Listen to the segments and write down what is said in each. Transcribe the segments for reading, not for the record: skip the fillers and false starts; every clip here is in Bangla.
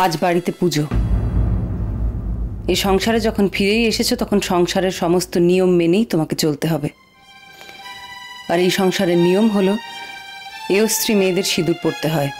আজ বাড়িতে পুজো। এই সংসারে যখন ফিরেই এসেছো তখন সংসারের সমস্ত নিয়ম মেনেই তোমাকে চলতে হবে। আর এই সংসারের নিয়ম হলো এও স্ত্রী মেয়েদের সিঁদুর পড়তে হয়।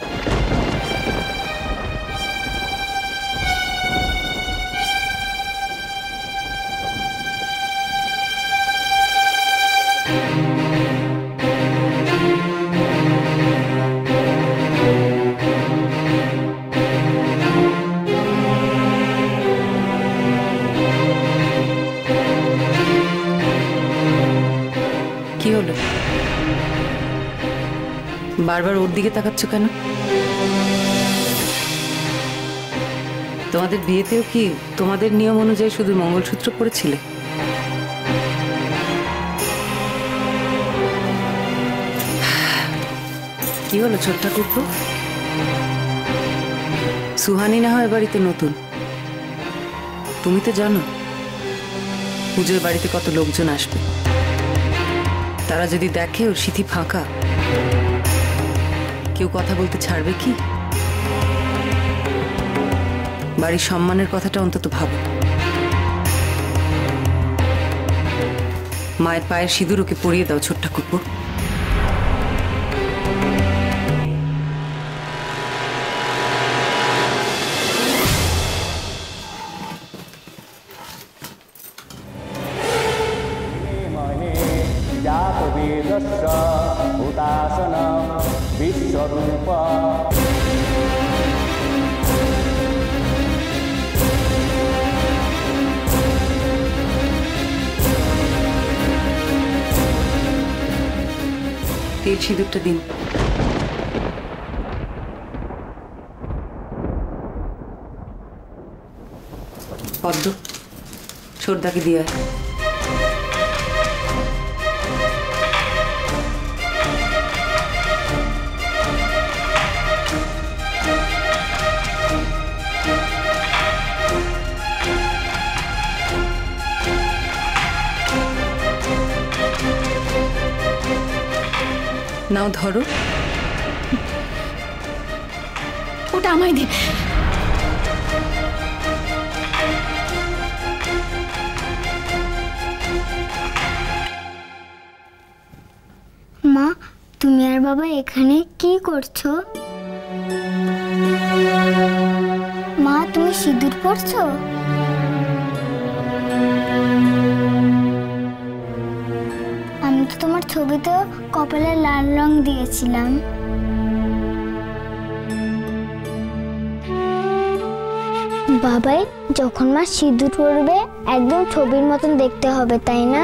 কি হলো? বারবার ওর দিকে তাকাচ্ছ কেন? তোমাদের বিয়েতেও কি তোমাদের নিয়ম অনুযায়ী শুধু মঙ্গলসূত্র পরেছিলে? কি হলো ছোট ঠাকুরপো? সুহানি না হয় বাড়িতে নতুন, তুমি তো জানো পুজোর বাড়িতে কত লোকজন আসবে। তারা যদি দেখে ওর সিঁথি ফাঁকা, কেউ কথা বলতে ছাড়বে কি? বাড়ির সম্মানের কথাটা অন্তত ভাবো। মায়ের পায়ের সিঁদুর ওকে পরিয়ে দাও ছোট ঠাকুরপো। বিশ্বরূপ তেল সিঁদুরটা দিন। পদ্ম, ছোটদাকে দিয়ে আয়। নাও ধরো। ওটা আমায় দে। মা, তুমি আর বাবা এখানে কি করছো? মা, তুমি সিঁদুর পরছো? আমি তো তোমার ছবিতেও কপালে লাল রং দিয়েছিলাম। বাবাই, যখন মা সিঁদুর পরবে একদম ছবির মতন দেখতে হবে, তাই না?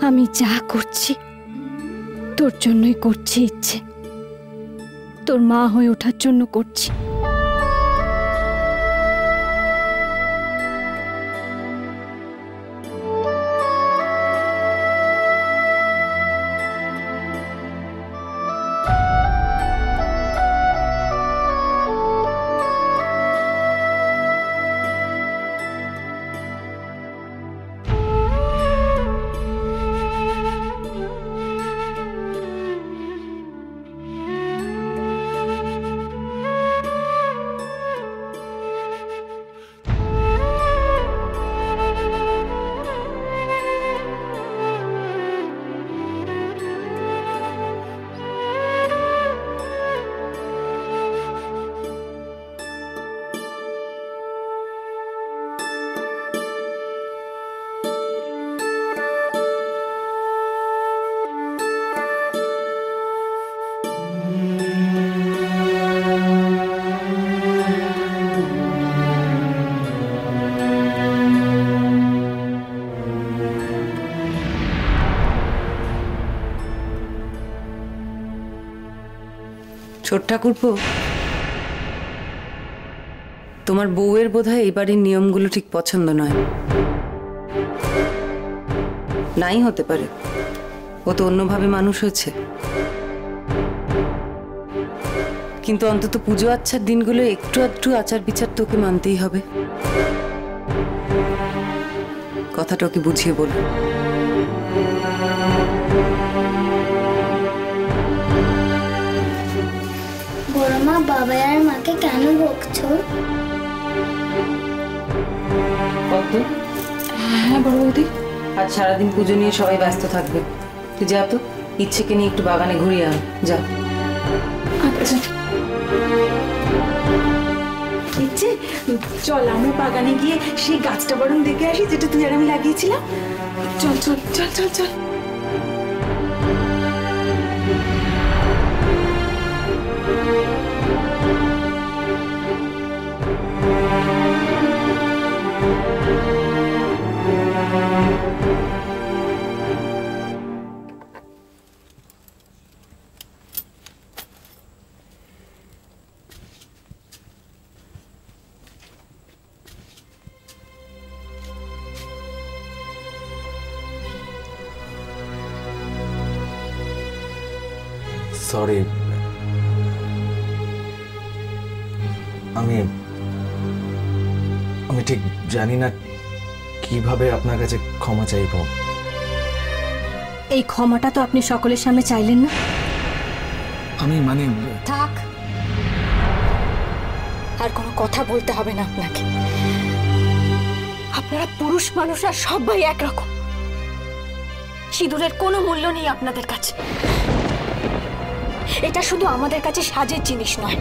আমি যা করছি তোর জন্যই করছি, ইচ্ছে তোর মা হয়ে ওঠার জন্য করছি। ছোট ঠাকুরপো, তোমার বউয়ের বোধহয় এই বাড়ির নিয়মগুলো ঠিক পছন্দ নয়। নাই হতে পারে, ও তো অন্যভাবে মানুষ হয়েছে। কিন্তু অন্তত পুজো আচ্ছার দিনগুলো একটু একটু আচার বিচার তোকে মানতেই হবে। কথাটা ওকে বুঝিয়ে বল। বড় মা, বাবা আর মাকে কেন বকছো? হ্যাঁ বড় বৌদি, আজ সারাদিন পুজো নিয়ে সবাই ব্যস্ত থাকবে। তুই যা তো, ইচ্ছেকে নিয়ে একটু বাগানে ঘুরিয়ে আন, যা। আচ্ছা ইচ্ছে, চল আমরা বাগানে গিয়ে সেই গাছটা বরং দেখে আসি যেটা তুই আর আমি লাগিয়েছিলাম। চল চল চল চল চল। সরি, আমি আমি ঠিক জানি না কিভাবে আপনার কাছে ক্ষমা চাইব। এই ক্ষমাটা তো আপনি সকলের সামনে চাইলেন না। আমি মানে থাক, আর কোনো কথা বলতে হবে না আপনাকে। আপনারা পুরুষ মানুষ আর সবাই একরকম। সিঁদুরের কোনো মূল্য নেই আপনাদের কাছে। এটা শুধু আমাদের কাছে সাজের জিনিস নয়,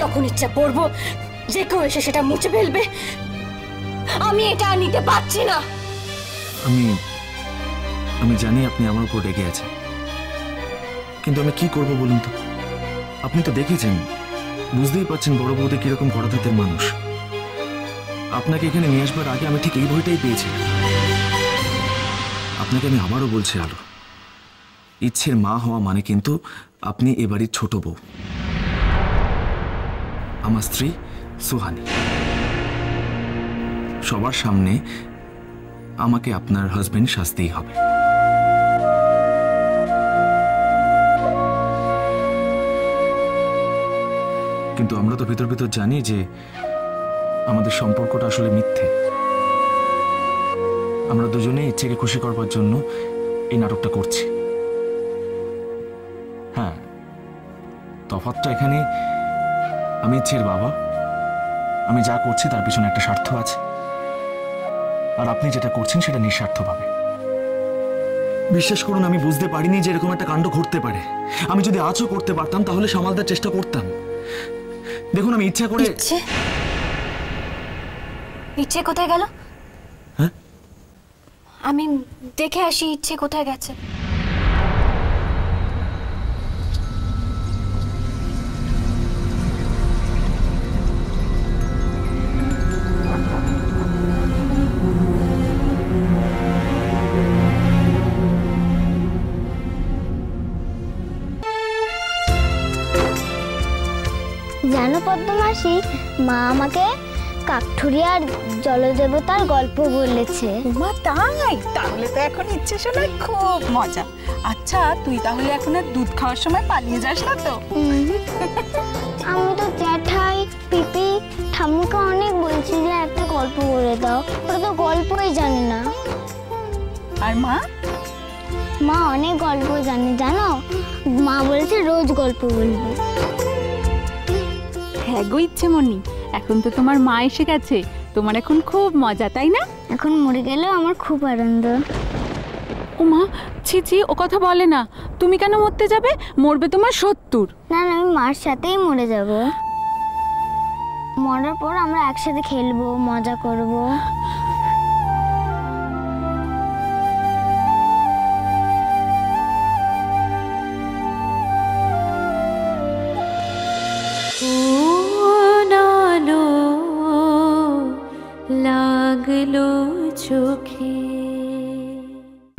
যখন ইচ্ছা পড়বো যে কেউ এসে সেটা মুছে ফেলবে। আমি এটা আর নিতে পারছি না। আমি আমি জানি আপনি আমার উপর রেগে আছেন, কিন্তু আমি কি করব বলুন তো? আপনি তো দেখেছেন, বুঝতেই পারছেন বড় বৌদি কিরকম গড়াধাতের মানুষ। আপনাকে এখানে নিয়ে আসবার আগে আমি ঠিক এই ভয়টাই পেয়েছিলাম। আপনাকে আমি আবারও বলছি আলো, ইচ্ছের মা হওয়া মানে কিন্তু আপনি এ বাড়ির ছোট বউ, আমার স্ত্রী সুহানি। সবার সামনে আমাকে আপনার হাজবেন্ড সাজতেই হবে। কিন্তু আমরা তো ভিতর ভিতর জানি যে আমাদের সম্পর্কটা আসলে মিথ্যে। আমরা দুজনেই ইচ্ছেকে খুশি করবার জন্য এই নাটকটা করছি। হ্যাঁ, তফাৎটা এখানে আমি ইচ্ছের বাবা, আমি যা করছি তার পিছনে একটা স্বার্থ আছে, আর আপনি যেটা করছেন সেটা নিঃস্বার্থভাবে। বিশ্বাস করুন, আমি বুঝতে পারিনি যে এরকম একটা কাণ্ড ঘটতে পারে। আমি যদি আজও করতে পারতাম তাহলে সামাল দেওয়ার চেষ্টা করতাম। দেখুন, আমি ইচ্ছা করে। ইচ্ছে ইচ্ছে কোথায় গেল? হ্যাঁ, আমি দেখে আসি ইচ্ছে কোথায় গেছে। জানো পদ্মমাসি, মা আমাকে কাকঠুরিয়ার জলদেবতার গল্প বলেছে। মা তাই? তাহলে তো এখন ইচ্ছে শোনার খুব মজা। আচ্ছা, তুই তাহলে এখন আর দুধ খাওয়ার সময় পালিয়ে যাস না তো? আমি তো জ্যাঠাই, পিপি, ঠাম্মুকে অনেক বলছি যে একটা গল্প বলে দাও, ওরা তো গল্পই জানে না। আর মা? মা অনেক গল্প জানে, জানো, মা বলেছে রোজ গল্প বলবে। হ্যাঁ গো ইচ্ছেমণি, এখন তো তোমার মা এসে গেছে, তোমার এখন খুব মজা, তাই না? এখন মরে গেলেও আমার খুব আনন্দ। ও মা, ছি ছি, ও কথা বলে না। তুমি কেন মরতে যাবে? মরবে তোমার 70। না না, আমি মার সাথেই মরে যাব। মরার পর আমরা একসাথে খেলবো, মজা করব।